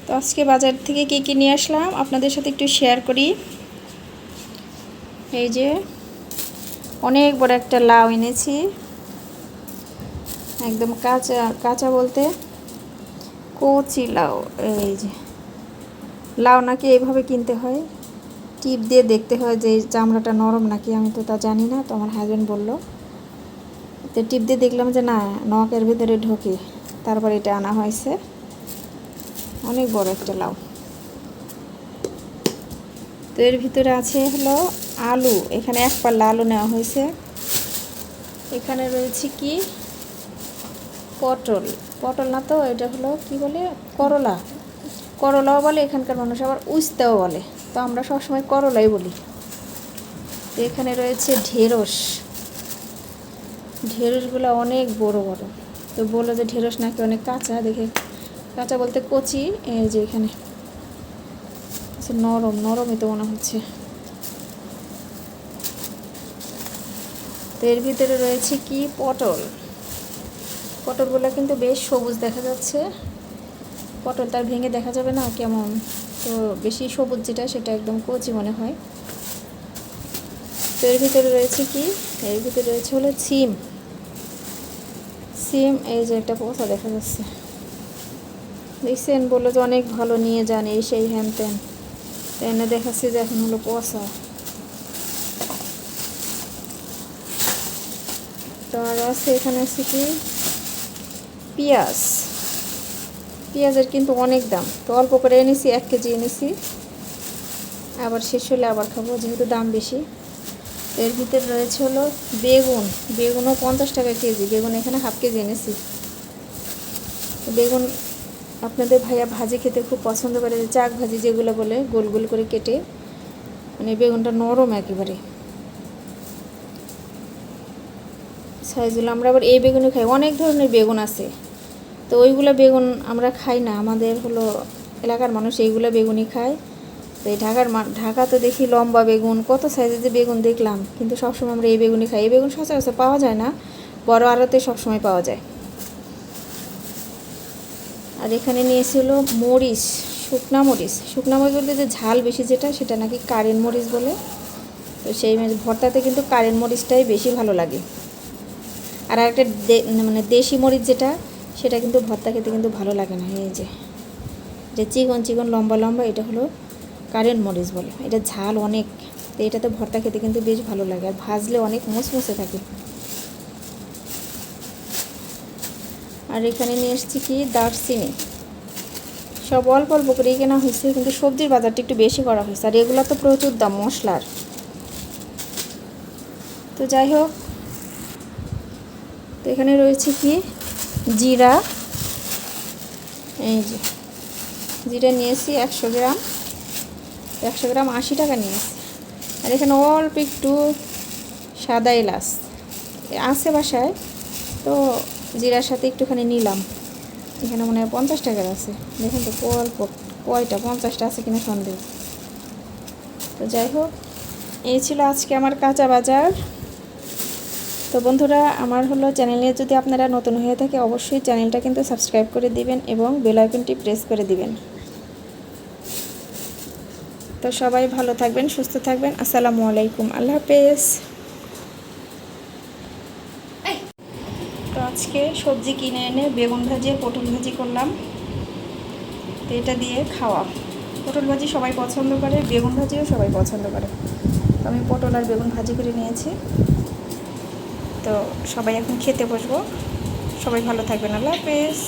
তো আজকে বাজার থেকে কী নিয়ে আসলাম আপনাদের সাথে একটু শেয়ার করি। এই যে অনেক বড় একটা লাউ এনেছি, একদম কাঁচা কাঁচা বলতে কচি লাউ। এই যে লাউ নাকি এইভাবে কিনতে হয়, টিপ দিয়ে দেখতে হয় যে চামড়াটা নরম নাকি, আমি তো তা জানি না। তো আমার হাজব্যান্ড বললো, তো টিপ দিয়ে দেখলাম যে না, নখের ভিতরে ঢোকে, তারপর এটা আনা হয়েছে। অনেক বড় একটা লাউ। তো এর ভিতরে আছে হলো আলু, এখানে এক পাল্লা আলু নেওয়া হয়েছে। এখানে রয়েছে কি পটল, পটল না তো এটা হলো কি বলে করলা, করলাও বলে এখানকার মানুষ, আবার উস্তাও বলে, তো আমরা সবসময় করলাই বলি। তো এখানে রয়েছে ঢেঁড়স, ঢেঁড়সগুলো অনেক বড় বড়। তো বললো যে ঢেঁড়স নাকি অনেক কাঁচা, দেখে কাঁচা বলতে কচি। এই যে এখানে নরম নরমই তো মনে হচ্ছে। তো এর ভিতরে রয়েছে কি পটল, পটলগুলো কিন্তু বেশ সবুজ দেখা যাচ্ছে। পটল তার ভেঙে দেখা যাবে না কেমন, তো বেশি সবুজ যেটা সেটা একদম কচি মনে হয়। তো এর ভিতরে রয়েছে কি, এর ভিতরে রয়েছে হলো সিম, সিম। এই যে একটা পচা দেখা যাচ্ছে, দেখছেন? বললো যে অনেক ভালো, নিয়ে যান, এই সেই হ্যান ত্যান। এনে দেখাচ্ছি যে এখন হলো পচা। তো আর আছে এখানে আছে কি পেঁয়াজ, পেঁয়াজের কিন্তু অনেক দাম। তো অল্প করে এনেছি, 1 কেজি এনেছি, আবার শেষ হলে আবার খাবো যেহেতু দাম বেশি। এর ভিতরে রয়েছে হলো বেগুন, বেগুনও 50 টাকা কেজি। বেগুন এখানে হাফ কেজি এনেছি। বেগুন আপনাদের ভাইয়া ভাজি খেতে খুব পছন্দ করে, চাক ভাজি যেগুলো বলে, গোল গোল করে কেটে, মানে বেগুনটা নরম একেবারে সাইজগুলো। আমরা আবার এই বেগুনই খাই, অনেক ধরনের বেগুন আছে, তো ওইগুলো বেগুন আমরা খাই না, আমাদের হলো এলাকার মানুষ এইগুলো বেগুনই খায়। তো এই ঢাকা তো দেখি লম্বা বেগুন, কত সাইজের যে বেগুন দেখলাম, কিন্তু সবসময় আমরা এই বেগুনই খাই। এই বেগুন সচরাচর পাওয়া যায় না, বড় আড়তে সবসময় পাওয়া যায়। আর এখানে নিয়েছিল মরিচ, শুকনা মরিচ, শুকনা মরিচ বলতে যে ঝাল বেশি যেটা, সেটা নাকি কারেন্ট মরিচ বলে। তো সেই ভর্তাতে কিন্তু কারেন্ট মরিচটাই বেশি ভালো লাগে। আর একটা মানে দেশি মরিচ যেটা, সেটা কিন্তু ভর্তা খেতে কিন্তু ভালো লাগে না। এই যে চিকন চিকন লম্বা লম্বা, এটা হলো কারেন্ট মরিচ বলে, এটা ঝাল অনেক। তো এটাতে ভর্তা খেতে কিন্তু বেশ ভালো লাগে, আর ভাজলে অনেক মুচমুচে থাকে। আর এখানে নিয়ে এসেছি কি দারচিনি, সব অল্প অল্প করেই কেনা হয়েছে, কিন্তু সবজির বাজারটা একটু বেশি করা হয়েছে, আর এগুলো তো প্রচুর দাম মশলার। তো যাই হোক, তো এখানে রয়েছে কি জিরা, এই যে জিরা নিয়েছি 100 গ্রাম, 100 গ্রাম 80 টাকা নিয়েছি। আর এখানে অল্প একটু সাদা এলাচ আছে বাসায়, তো জিরার সাথে একটুখানি নিলাম। এখানে মনে হয় 50 টাকার আছে, দেখুন তো অল্প কয়টা, 50টা আছে কিনা সন্দেহ। তো যাই হোক, এই ছিল আজকে আমার কাঁচা বাজার। তো বন্ধুরা, আমার হলো চ্যানেলে যদি আপনারা নতুন হয়ে থাকে, অবশ্যই চ্যানেলটা কিন্তু সাবস্ক্রাইব করে দিবেন এবং বেল আইকনটি প্রেস করে দিবেন। তো সবাই ভালো থাকবেন, সুস্থ থাকবেন। আসসালামু আলাইকুম, আল্লাহ হাফেজ। তো আজকে সবজি কিনে এনে বেগুন ভাজি আর পটল ভাজি করলাম। তো এটা দিয়ে খাওয়া, পটল ভাজি সবাই পছন্দ করে, বেগুন ভাজিও সবাই পছন্দ করে। তো আমি পটল আর বেগুন ভাজি করে নিয়েছি। তো সবাই এখন খেতে বসবো। সবাই ভালো থাকবেন, আল্লাহ হাফেজ।